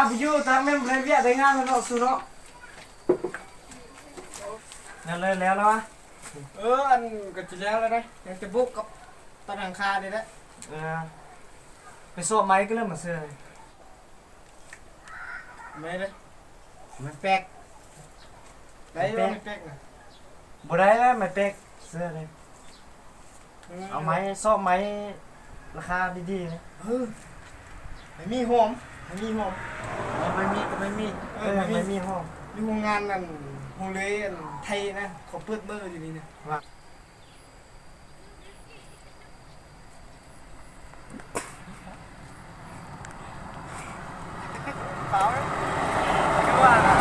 ไปอยู่ตามแม่เรียกได้งานแล้วเนาะสุเนาะนั่นเลยแล้ววะอันก็จะแล้วนะยังจะบุกกับตะนังคาเลยนะไปสอบไม้ก็เริ่มมาเสื้อไม่เลยมันแป๊กได้ไม่แป๊กนะบ่ได้แล้วไม่แป๊กเสื้อเลยเอาไม้สอบไม้ราคาดีๆนะไม่มีหอมไม่มีหอมไม่มีก็ไม่มีไม่มีห้องอยู่โรงงานนั่นโรงเรียนไทยนะเขาเปิดเบอร์อยู่นี่นะเปล่าไม่ว่านะ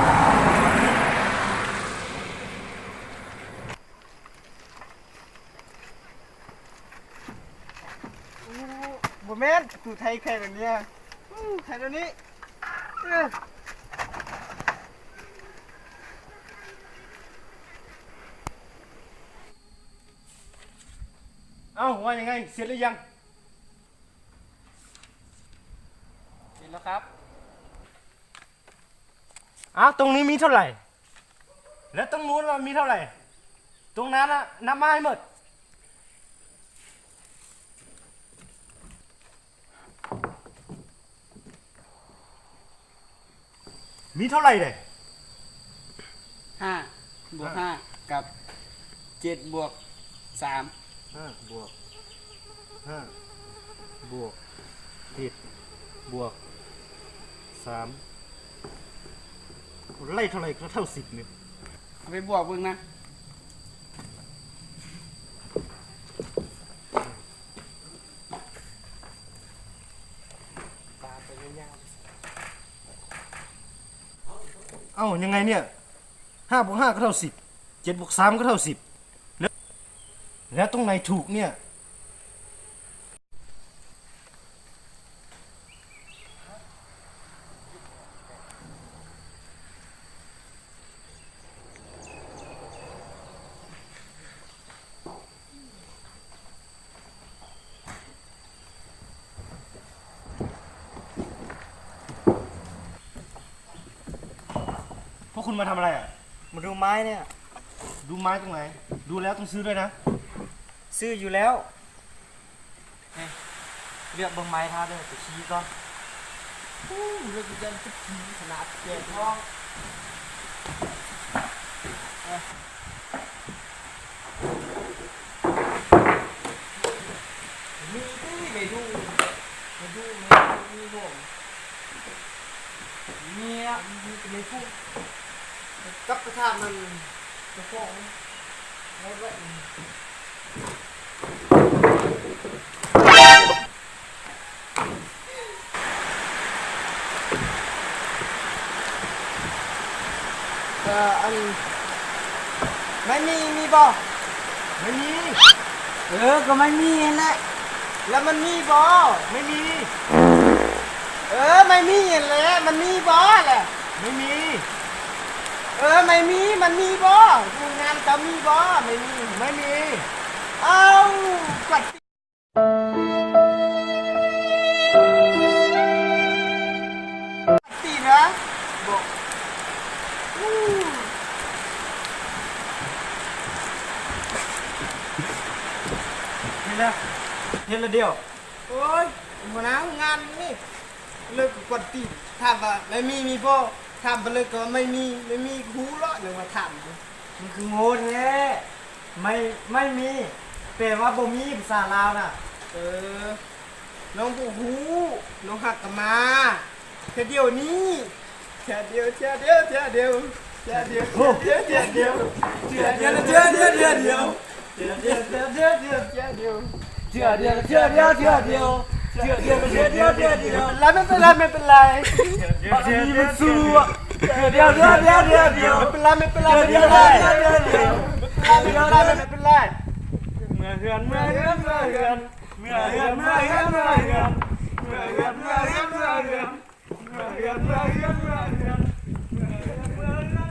บ่แม่นตู่ไทยแค่แบบนี้ไทยตัวนี้ว่ายังไงเสร็จหรือยังเสร็จแล้วครับตรงนี้มีเท่าไหร่แล้วตรงนู้นมันมีเท่าไหร่ตรงนั้นนะนับมาให้หมดมีเท่าไหร่เลย5 บวก 5กับ7 บวก 3 5 บวก 5 บวก7 บวก 3ไล่เท่าไหร่ก็เท่า10เนี่ยไปบวกเบิ่งนะตาไปยาวยังไงเนี่ย5 บวก 5ก็เท่า10 7 บวก 3ก็เท่า10แล้วตรงไหนถูกเนี่ยพวกคุณมาทำอะไรอ่ะมาดูไม้เนี่ยดูไม้ตรงไหนดูแล้วต้องซื้อด้วยนะซื้ออยู่แล้วเลือกบางไม้ท่าด้วยไปชี้ก่อนเลือกยันจะชี้ขนาดเจ็ดท้องมีที่ไม่ดูมีผมเนี่ยมีไม่พูดกับกระทะมันจะฟ้องหมดเลยอันไม่มีบ่ไม่มีก็ไม่มีแหละแล้วมันมีบ่ไม่มีไม่มีแหละมันมีบ่แหละไม่มีไม่มีมันมีบ่ดูงานก็มีบ่ไม่มีเอากัดตีนะบอกเห็นแล้วเดียวโอ้ยหัวหน้างานนี่เลิกกดตีถามว่าไม่มีบ่ถามไปเลยก็ไม่มีหูละหนึ่งมาถามมันคือโง่แท้ไม่มีแปลว่าบ่มีภาษาลาวน่ะน้องผู้หูน้องหักกันมาแค่เดียวนี้แค่เดียวเชื่อเดียวเชื่อเดียวเชื่อเดียวเชื่อเดียวเชื่อเดียวเชื่อเดียวเชื่อเดียวเชื่อเดียวเชื่อเดียวเชื่อเดียวเชื่อเดียวเชื่อเดียวเชื่อเดียวเชื่อเดียวเชื่อเดียวเชื่อเดียวเชื่อเดียวเชื่อเดียวแล้วไม่เป็นไรบางทีมันสู้อ่ะเดียวไม่เป็นไรไม่เป็นไรไม่เป็นไรเมื่อเฮือนเมื่อเฮือนเมื่อเฮือนเมื่อเฮือนเมื่อเฮือนเมื่อเฮือนเมื่อเฮือนเมื่อเฮือนเมื่อเฮือนเมื่อเฮือนเมื่อเฮือนเมื่อเฮือน